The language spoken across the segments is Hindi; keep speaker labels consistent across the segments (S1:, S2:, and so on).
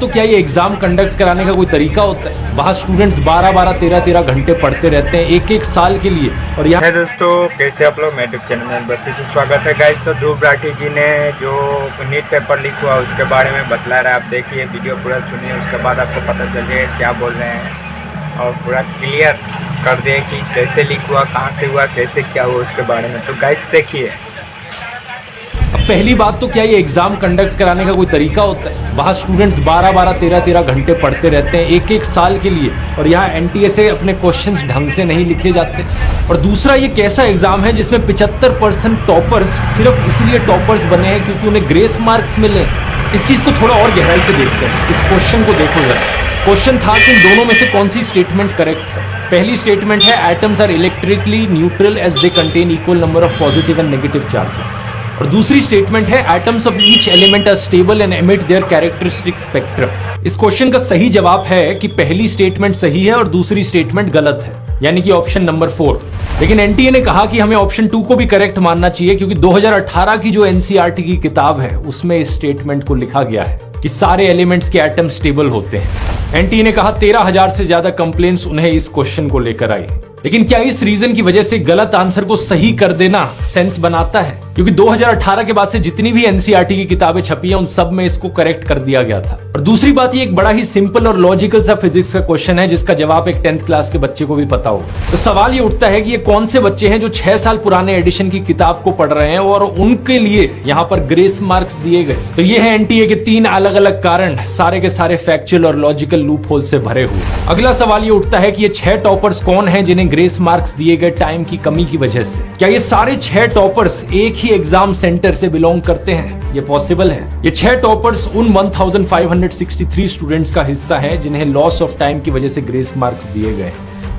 S1: तो क्या ये एग्जाम कंडक्ट कराने का कोई तरीका होता है? वहाँ स्टूडेंट्स 12-12, 13-13 घंटे पढ़ते रहते हैं एक साल के लिए। और यहाँ
S2: है दोस्तों, कैसे आप लोग? मैं यूट्यूब चैनल में फिर से स्वागत है गाइस। तो ध्रुव राठी जी ने जो नीट पेपर लीक हुआ उसके बारे में बतला रहा है। आप देखिए वीडियो पूरा सुनिए, उसके बाद आपको पता चलिए क्या बोल रहे हैं और पूरा क्लियर कर दे कि कैसे लीक हुआ, कहाँ से हुआ, कैसे क्या हुआ उसके बारे में। तो गाइस देखिए।
S1: अब पहली बात तो क्या ये एग्जाम कंडक्ट कराने का कोई तरीका होता है? वहाँ स्टूडेंट्स 12-12, 13-13 घंटे पढ़ते रहते हैं एक साल के लिए। और यहाँ एनटीए से अपने क्वेश्चंस ढंग से नहीं लिखे जाते। और दूसरा, ये कैसा एग्जाम है जिसमें 75% टॉपर्स सिर्फ इसलिए टॉपर्स बने हैं क्योंकि उन्हें ग्रेस मार्क्स मिले। इस चीज को थोड़ा और गहराई से देखते हैं। इस क्वेश्चन को देखो जरा। क्वेश्चन था कि इन दोनों में से कौन सी स्टेटमेंट करेक्ट है। पहली स्टेटमेंट है atoms are electrically neutral as they contain equal number of positive and negative charges. और दूसरी स्टेटमेंट है atoms of each element are stable and emit their characteristic spectrum. इस क्वेश्चन का सही जवाब है कि पहली स्टेटमेंट सही है और दूसरी स्टेटमेंट गलत है, यानी कि ऑप्शन नंबर 4। लेकिन एनटीए ने कहा कि हमें ऑप्शन 2 को भी करेक्ट मानना चाहिए क्योंकि 2018 की जो एनसीईआरटी की किताब है उसमें इस स्टेटमेंट को लिखा गया है कि सारे एलिमेंट्स के एटम स्टेबल होते हैं। एनटीए ने कहा 13,000 से ज्यादा कंप्लेंट्स उन्हें इस क्वेश्चन को लेकर आई। लेकिन क्या इस रीजन की वजह से गलत आंसर को सही कर देना सेंस बनाता है? क्योंकि 2018 के बाद से जितनी भी एनसीईआरटी की किताबें छपी हैं उन सब में इसको करेक्ट कर दिया गया था। और दूसरी बात, ये एक बड़ा ही सिंपल और लॉजिकल सा फिजिक्स का क्वेश्चन है जिसका जवाब एक 10th क्लास के बच्चे को भी पता होगा। तो सवाल ये उठता है कि ये कौन से बच्चे हैं जो 6 साल पुराने एडिशन की किताब को पढ़ रहे हैं और उनके लिए यहाँ पर ग्रेस मार्क्स दिए गए। तो ये है एनटीए के 3 अलग अलग कारण, सारे के सारे फैक्चुअल और लॉजिकल लूप होल से भरे हुए। अगला सवाल ये उठता है कि ये 6 टॉपर्स कौन हैं जिन्हें ग्रेस मार्क्स दिए गए टाइम की कमी की वजह से? क्या ये सारे 6 टॉपर्स एक ही एग्जाम सेंटर से बिलोंग करते हैं? ये पॉसिबल है। ये 6 टॉपर्स उन 1563 स्टूडेंट्स का हिस्सा है जिन्हें लॉस ऑफ टाइम की वजह से ग्रेस मार्क्स दिए गए।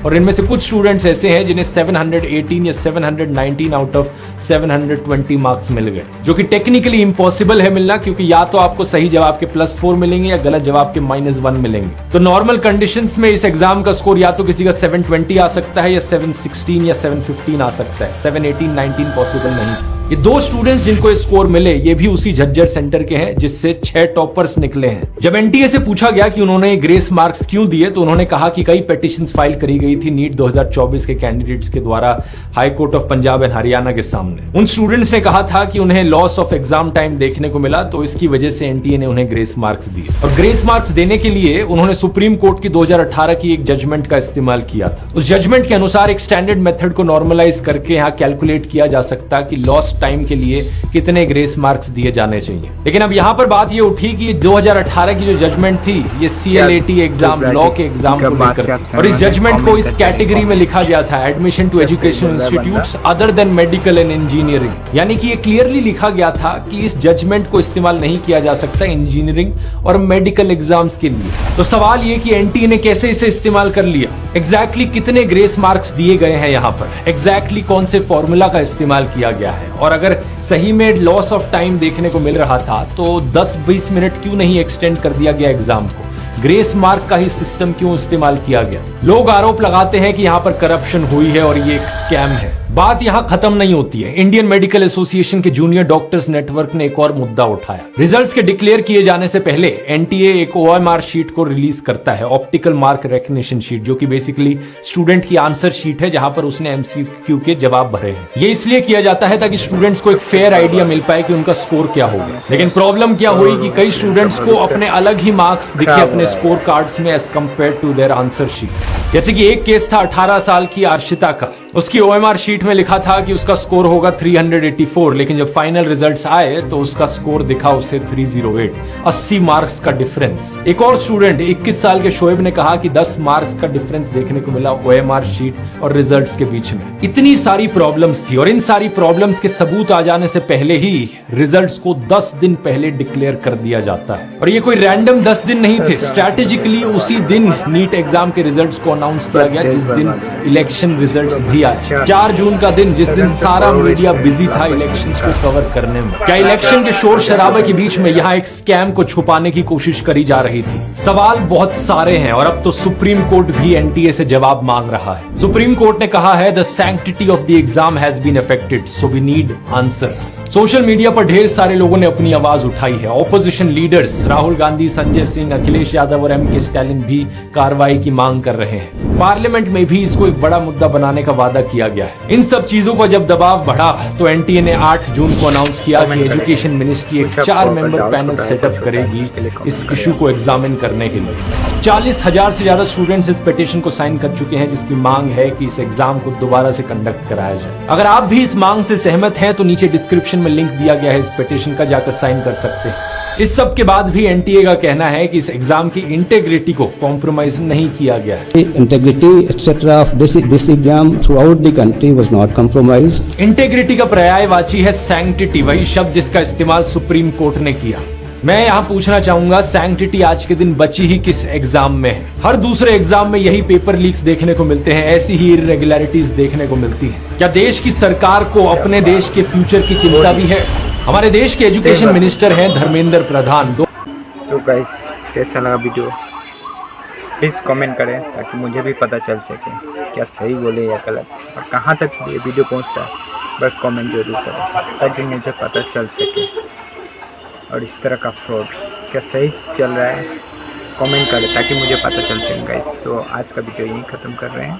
S1: और इनमें से कुछ स्टूडेंट्स ऐसे हैं जिन्हें 718 या 719 आउट ऑफ 720 मार्क्स मिल गए, जो कि टेक्निकली इम्पॉसिबल है मिलना, क्योंकि या तो आपको सही जवाब के +4 मिलेंगे या गलत जवाब के -1 मिलेंगे। तो नॉर्मल कंडीशंस में इस एग्जाम का स्कोर या तो किसी का 720 आ सकता है या 716 या 715 आ सकता है। 718, 19 पॉसिबल नहीं। ये 2 स्टूडेंट्स जिनको स्कोर मिले ये भी उसी झज्जर सेंटर के हैं जिससे 6 टॉपर्स निकले हैं। जब एनटीए से पूछा गया कि उन्होंने ग्रेस मार्क्स क्यों दिए तो उन्होंने कहा कि कई पेटिशंस फाइल करी गई थी नीट 2024 के कैंडिडेट्स के द्वारा high court of Punjab and Haryana के सामने। उन स्टूडेंट्स ने कहा था कि उन्हें लॉस ऑफ एग्जाम टाइम देखने को मिला, तो इसकी वजह से एनटीए ने उन्हें ग्रेस मार्क्स दिए। और ग्रेस मार्क्स देने के लिए उन्होंने सुप्रीम कोर्ट की 2018 की एक जजमेंट का इस्तेमाल किया था। उस जजमेंट के अनुसार एक स्टैंडर्ड मेथड को नॉर्मलाइज करके यहाँ कैलकुलेट किया जा सकता कि लॉस टाइम के लिए कितने ग्रेस मार्क्स दिए जाने चाहिए। लेकिन अब यहाँ पर बात ये उठी कि 2018 की जो जजमेंट थी ये CLAT एग्जाम, लॉ के एग्जाम को लेकर थी। और इस जजमेंट को इस कैटेगरी में लिखा गया था, admission to educational institutes other than medical and engineering. यानी कि ये क्लियरली लिखा गया था कि इस जजमेंट को इस्तेमाल नहीं किया जा सकता इंजीनियरिंग और मेडिकल एग्जाम्स के लिए। तो सवाल ये कि एनटीए ने कैसे इसे इस्तेमाल कर लिया, एग्जैक्टली कितने ग्रेस मार्क्स दिए गए हैं यहाँ पर, एग्जैक्टली कौन से फॉर्मूला का इस्तेमाल किया गया है, और अगर सही में लॉस ऑफ टाइम देखने को मिल रहा था तो 10-20 मिनट क्यों नहीं एक्सटेंड कर दिया गया एग्जाम को? ग्रेस मार्क का ही सिस्टम क्यों इस्तेमाल किया गया? लोग आरोप लगाते हैं कि यहाँ पर करप्शन हुई है और ये एक स्कैम है। बात यहाँ खत्म नहीं होती है। इंडियन मेडिकल एसोसिएशन के जूनियर डॉक्टर्स नेटवर्क ने एक और मुद्दा उठाया। रिजल्ट्स के डिक्लेयर किए जाने से पहले एनटीए एक OMR शीट को रिलीज करता है, ऑप्टिकल मार्क रिकग्निशन शीट, जो कि बेसिकली स्टूडेंट की आंसर शीट है जहां पर उसने MCQ के जवाब भरे हैं। ये इसलिए किया जाता है ताकि स्टूडेंट्स को एक फेयर आइडिया मिल पाए कि उनका स्कोर क्या होगा। लेकिन प्रॉब्लम क्या हुई कि कई स्टूडेंट्स को अपने अलग ही मार्क्स दिखे अपने स्कोर कार्ड्स में as compare to their answer sheets. जैसे कि एक केस था 18 साल की अर्शिता का। उसकी OMR शीट में लिखा था कि उसका स्कोर होगा 384, लेकिन जब फाइनल रिजल्ट्स आए तो उसका स्कोर दिखा उसे 308, 80 मार्क्स का डिफरेंस। एक और स्टूडेंट 21 साल के शोएब ने कहा कि 10 मार्क्स का डिफरेंस देखने को मिला OMR शीट और रिजल्ट्स के बीच में। इतनी सारी प्रॉब्लम्स थी और इन सारी प्रॉब्लम्स के सबूत आ जाने से पहले ही रिजल्ट्स को 10 दिन पहले डिक्लेयर कर दिया जाता है। और ये कोई रैंडम 10 दिन नहीं थे, स्ट्रैटेजिकली उसी दिन नीट एग्जाम के रिजल्ट्स को अनाउंस किया गया जिस दिन इलेक्शन रिजल्ट्स भी आए। 4 जून जून का दिन जिस दिन सारा मीडिया बिजी था इलेक्शंस को कवर करने में। क्या इलेक्शन के शोर शराबे के बीच में यहाँ एक स्कैम को छुपाने की कोशिश करी जा रही थी? सवाल बहुत सारे हैं और अब तो सुप्रीम कोर्ट भी एनटीए से जवाब मांग रहा है। सुप्रीम कोर्ट ने कहा है the sanctity of the exam has been affected, so we need answers. Social media पर ढेर सारे लोगों ने अपनी आवाज उठाई है। ऑपोजिशन लीडर्स राहुल गांधी, संजय सिंह, अखिलेश यादव और एमके स्टालिन भी कार्रवाई की मांग कर रहे हैं। पार्लियामेंट में भी इसको एक बड़ा मुद्दा बनाने का वादा किया गया है। इन सब चीजों का जब दबाव बढ़ा तो एनटीए ने 8 जून को अनाउंस किया कि एजुकेशन मिनिस्ट्री एक 4 मेंबर पैनल सेटअप करेगी इस इशू को एग्जामिन करने के लिए। 40,000 से ज्यादा स्टूडेंट्स इस पिटीशन को साइन कर चुके हैं, जिसकी मांग है कि इस एग्जाम को दोबारा से कंडक्ट कराया जाए। अगर आप भी इस मांग से सहमत हैं तो नीचे डिस्क्रिप्शन में लिंक दिया गया है इस पिटीशन का, जाकर साइन कर सकते हैं। इस सब के बाद भी एनटीए का कहना है कि इस एग्जाम की इंटेग्रिटी को कॉम्प्रोमाइज नहीं किया गया है।
S3: Integrity etc. of this exam throughout the country was not compromised.
S1: Integrity का पर्यायवाची है सैंक्टिटी, वही शब्द जिसका इस्तेमाल सुप्रीम कोर्ट ने किया। मैं यहाँ पूछना चाहूंगा, सैंक्टिटी आज के दिन बची ही किस एग्जाम में है? हर दूसरे एग्जाम में यही पेपर लीक्स देखने को मिलते हैं, ऐसी ही इरेगुलरिटीज देखने को मिलती हैं। क्या देश की सरकार को अपने देश के फ्यूचर की चिंता भी है? हमारे देश के एजुकेशन मिनिस्टर हैं धर्मेंद्र प्रधान।
S2: तो गाइस कैसा लगा वीडियो प्लीज़ कमेंट करें ताकि मुझे भी पता चल सके क्या सही बोले या गलत, और कहाँ तक ये वीडियो पहुँचता है बस कमेंट जरूर करें ताकि मुझे पता चल सके। और इस तरह का फ्रॉड क्या सही चल रहा है कमेंट करें ताकि मुझे पता चल सके गाइस। तो आज का वीडियो यहीं ख़त्म कर रहे हैं।